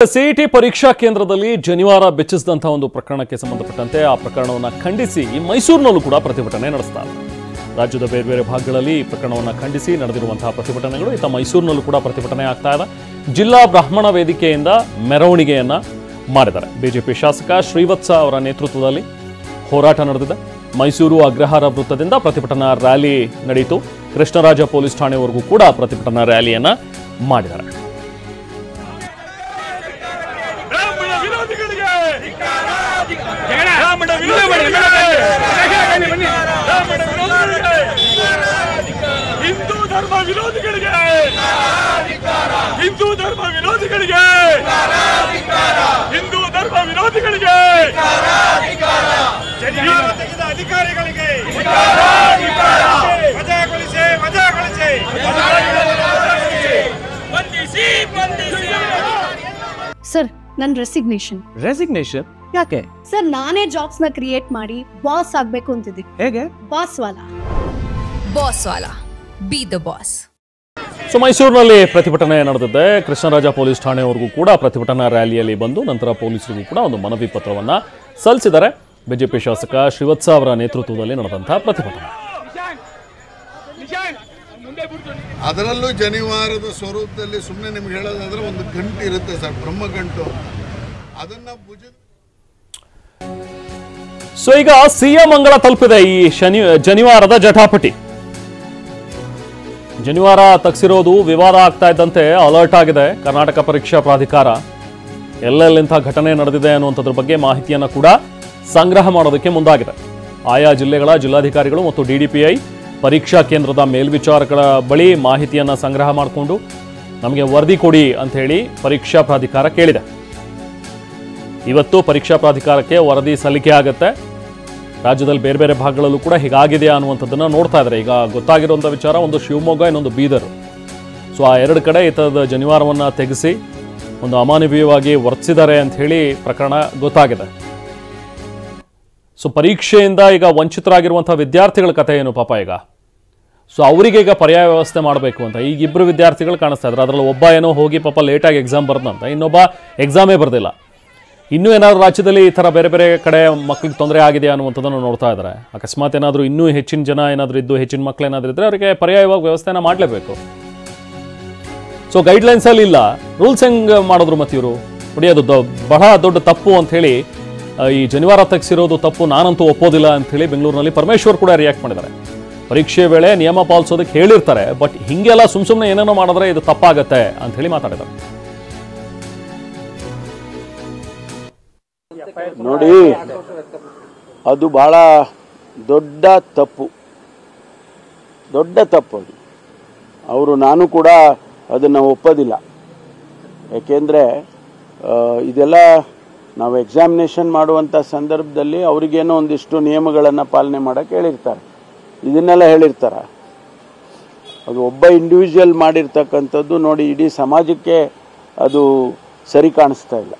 CET ಪರೀಕ್ಷಾ ಕೇಂದ್ರದಲ್ಲಿ ಜನಿವಾರ ಬೆಚ್ಚಿಸಿದಂತಹ ಒಂದು ಪ್ರಕರಣಕ್ಕೆ ಸಂಬಂಧಪಟ್ಟಂತೆ ಆ ಪ್ರಕರಣವನ್ನು ಖಂಡಿಸಿ ಮೈಸೂರಿನಲ್ಲೂ ಕೂಡ ಪ್ರತಿಭಟನೆ ನಡೆಸ್ತಾರೆ. ರಾಜ್ಯದ ಬೇರೆ ಬೇರೆ ಭಾಗಗಳಲ್ಲಿ ಈ ಪ್ರಕರಣವನ್ನು ಖಂಡಿಸಿ ನಡೆದಿರುವಂತಹ ಪ್ರತಿಭಟನೆಗಳು ಇತ್ತ ಮೈಸೂರಿನಲ್ಲೂ ಕೂಡ ಪ್ರತಿಭಟನೆ ಆಗ್ತಾ ಇದೆ. ಜಿಲ್ಲಾ ಬ್ರಾಹ್ಮಣ ವೇದಿಕೆಯಿಂದ ಮೆರವಣಿಗೆಯನ್ನ ಮಾಡಿದ್ದಾರೆ. ಬಿಜೆಪಿ ಶಾಸಕ ಶ್ರೀವತ್ಸ ಅವರ ನೇತೃತ್ವದಲ್ಲಿ ಹೋರಾಟ ನಡೆದಿದೆ. ಮೈಸೂರು ಅಗ್ರಹಾರ ವೃತ್ತದಿಂದ ಪ್ರತಿಭಟನಾ ರ್ಯಾಲಿ ನಡೆಯಿತು. ಕೃಷ್ಣರಾಜ ಪೊಲೀಸ್ ಠಾಣೆವರೆಗೂ ಕೂಡ ಪ್ರತಿಭಟನಾ ರ್ಯಾಲಿಯನ್ನ ಮಾಡಿದ್ದಾರೆ. ಹಿಂದೂ ಧರ್ಮ ವಿರೋಧಿಗಳಿಗೆ ಹಿಂದೂ ಧರ್ಮ ವಿರೋಧಿಗಳಿಗೆ ಹಿಂದೂ ಧರ್ಮ ವಿರೋಧಿಗಳಿಗೆ ತೆಗೆದ ಅಧಿಕಾರಿಗಳಿಗೆ ವಜಾಗೊಳಿಸಿ ವಜಾಗೊಳಿಸಿ ಬಂಧಿಸಿ ಬಂಧಿಸಿ. ಸರ್, ನನ್ನ ರೆಸಿಗ್ನೇಷನ್ ಯಾಕೆ ಸರ್? ನಾನೇ ಜಾಬ್ಸ್ ನ ಕ್ರಿಯೇಟ್ ಮಾಡಿ ಬಾಸ್ ಆಗ್ಬೇಕು ಅಂತಿದ್ದೀನಿ. ಹೇಗೆ? Boss Vala B the boss. So ಮೈಸೂರಿನಲ್ಲಿ ಪ್ರತಿಭಟನೆ ನಡೆದಿದೆ. ಕೃಷ್ಣರಾಜ ಪೊಲೀಸ್ ಠಾಣೆವರೆಗೂ ಕೂಡ ಪ್ರತಿಭಟನಾ ರ್ಯಾಲಿಯಲ್ಲಿ ಬಂದು ನಂತರ ಪೊಲೀಸರಿಗೂ ಕೂಡ ಒಂದು ಮನವಿ ಪತ್ರವನ್ನ ಸಲ್ಲಿಸಿದ್ದಾರೆ. ಬಿಜೆಪಿ ಶಾಸಕ ಶ್ರೀವತ್ಸ ಅವರ ನೇತೃತ್ವದಲ್ಲಿ ನಡೆದಂತಹ ಪ್ರತಿಭಟನೆ. ಅದರಲ್ಲೂ ಜನಿವಾರದ ಸ್ವರೂಪದಲ್ಲಿ ಸುಮ್ಮನೆ ನಿಮ್ಗೆ ಹೇಳೋದಾದ್ರೆ ಒಂದು ಗಂಟು ಇರುತ್ತೆ ಸರ್, ಬ್ರಹ್ಮಗಂಟು. ಅದನ್ನ ಸೊ ಈಗ ಸಿಎಂ ಅಂಗಳ ತಲುಪಿದೆ ಈ ಜನಿವಾರದ ಜಟಾಪಟಿ. ಜನಿವಾರ ತಗ್ಸಿರೋದು ವಿವಾದ ಆಗ್ತಾ ಇದ್ದಂತೆ ಅಲರ್ಟ್ ಆಗಿದೆ ಕರ್ನಾಟಕ ಪರೀಕ್ಷಾ ಪ್ರಾಧಿಕಾರ. ಎಲ್ಲೆಲ್ಲಿಂಥ ಘಟನೆ ನಡೆದಿದೆ ಅನ್ನುವಂಥದ್ರ ಬಗ್ಗೆ ಮಾಹಿತಿಯನ್ನು ಕೂಡ ಸಂಗ್ರಹ ಮಾಡೋದಕ್ಕೆ ಮುಂದಾಗಿದೆ. ಆಯಾ ಜಿಲ್ಲೆಗಳ ಜಿಲ್ಲಾಧಿಕಾರಿಗಳು ಮತ್ತು ಡಿಡಿಪಿಐ ಪರೀಕ್ಷಾ ಕೇಂದ್ರದ ಮೇಲ್ವಿಚಾರಕರ ಬಳಿ ಮಾಹಿತಿಯನ್ನು ಸಂಗ್ರಹ ಮಾಡಿಕೊಂಡು ನಮಗೆ ವರದಿ ಕೊಡಿ ಅಂತ ಹೇಳಿ ಪರೀಕ್ಷಾ ಪ್ರಾಧಿಕಾರ ಕೇಳಿದೆ. ಇವತ್ತು ಪರೀಕ್ಷಾ ಪ್ರಾಧಿಕಾರಕ್ಕೆ ವರದಿ ಸಲ್ಲಿಕೆ ಆಗುತ್ತೆ. ರಾಜ್ಯದಲ್ಲಿ ಬೇರೆ ಬೇರೆ ಭಾಗಗಳಲ್ಲೂ ಕೂಡ ಹೀಗಾಗಿದೆಯಾ ಅನ್ನುವಂಥದ್ದನ್ನು ನೋಡ್ತಾ ಇದ್ದಾರೆ. ಈಗ ಗೊತ್ತಾಗಿರುವಂಥ ವಿಚಾರ ಒಂದು ಶಿವಮೊಗ್ಗ, ಇನ್ನೊಂದು ಬೀದರ್. ಸೊ ಆ ಎರಡು ಕಡೆ ಈ ಥರದ ಜನಿವಾರವನ್ನು ತೆಗೆಸಿ ಒಂದು ಅಮಾನವೀಯವಾಗಿ ವರ್ತಿಸಿದ್ದಾರೆ ಅಂತ ಹೇಳಿ ಪ್ರಕರಣ ಗೊತ್ತಾಗಿದೆ. ಸೊ ಪರೀಕ್ಷೆಯಿಂದ ಈಗ ವಂಚಿತರಾಗಿರುವಂಥ ವಿದ್ಯಾರ್ಥಿಗಳ ಕಥೆ ಏನು ಪಾಪ ಈಗ? ಸೊ ಅವರಿಗೆ ಈಗ ಪರ್ಯಾಯ ವ್ಯವಸ್ಥೆ ಮಾಡಬೇಕು ಅಂತ ಈಗ ಇಬ್ಬರು ವಿದ್ಯಾರ್ಥಿಗಳು ಕಾಣಿಸ್ತಾ ಇದ್ದಾರೆ. ಅದರಲ್ಲಿ ಒಬ್ಬ ಏನೋ ಹೋಗಿ ಪಾಪ ಲೇಟಾಗಿ ಎಕ್ಸಾಮ್ ಬರ್ದಂತ, ಇನ್ನೊಬ್ಬ ಎಕ್ಸಾಮೇ ಬರ್ದಿಲ್ಲ. ಇನ್ನೂ ಏನಾದರೂ ರಾಜ್ಯದಲ್ಲಿ ಈ ಥರ ಬೇರೆ ಬೇರೆ ಕಡೆ ಮಕ್ಕಳಿಗೆ ತೊಂದರೆ ಆಗಿದೆ ಅನ್ನುವಂಥದ್ದನ್ನು ನೋಡ್ತಾ ಇದ್ದಾರೆ. ಅಕಸ್ಮಾತ್ ಏನಾದರೂ ಇನ್ನೂ ಹೆಚ್ಚಿನ ಜನ ಏನಾದರೂ ಇದ್ದು ಹೆಚ್ಚಿನ ಮಕ್ಕಳು ಏನಾದರೂ ಇದ್ದರೆ ಅವರಿಗೆ ಪರ್ಯಾಯವಾಗಿ ವ್ಯವಸ್ಥೆನ ಮಾಡಲೇಬೇಕು. ಸೊ ಗೈಡ್ಲೈನ್ಸಲ್ಲಿ ಇಲ್ಲ, ರೂಲ್ಸ್ ಹೆಂಗೆ ಮಾಡಿದ್ರು ಮತ್ತು ಇವರು ಹೊಡೆಯೋದು ಬಹಳ ದೊಡ್ಡ ತಪ್ಪು ಅಂಥೇಳಿ ಈ ಜನಿವಾರ ತೆಗೆಸಿರೋದು ತಪ್ಪು, ನಾನಂತೂ ಒಪ್ಪೋದಿಲ್ಲ ಅಂಥೇಳಿ ಬೆಂಗಳೂರಿನಲ್ಲಿ ಪರಮೇಶ್ವರ್ ಕೂಡ ರಿಯಾಕ್ಟ್ ಮಾಡಿದ್ದಾರೆ. ಪರೀಕ್ಷೆ ವೇಳೆ ನಿಯಮ ಪಾಲಿಸೋದಕ್ಕೆ ಹೇಳಿರ್ತಾರೆ, ಬಟ್ ಹಿಂಗೆಲ್ಲ ಸುಮ್ಮನೆ ಏನೇನೋ ಮಾಡಿದ್ರೆ ಇದು ತಪ್ಪಾಗತ್ತೆ ಅಂಥೇಳಿ ಮಾತಾಡಿದ್ದಾರೆ. ನೋಡಿ, ಅದು ಬಹಳ ದೊಡ್ಡ ತಪ್ಪು ಅದು. ನಾನು ಕೂಡ ಅದನ್ನು ಒಪ್ಪೋದಿಲ್ಲ. ಯಾಕೆಂದರೆ ಇದೆಲ್ಲ ನಾವು ಎಕ್ಸಾಮಿನೇಷನ್ ಮಾಡುವಂಥ ಸಂದರ್ಭದಲ್ಲಿ ಅವರಿಗೇನೋ ಒಂದಿಷ್ಟು ನಿಯಮಗಳನ್ನು ಪಾಲನೆ ಮಾಡೋಕ್ಕೆ ಹೇಳಿರ್ತಾರೆ, ಇದನ್ನೆಲ್ಲ ಹೇಳಿರ್ತಾರೆ. ಅದು ಒಬ್ಬ ಇಂಡಿವಿಜುವಲ್ ಮಾಡಿರ್ತಕ್ಕಂಥದ್ದು ನೋಡಿ ಇಡೀ ಸಮಾಜಕ್ಕೆ ಅದು ಸರಿ ಕಾಣಿಸ್ತಾ ಇಲ್ಲ.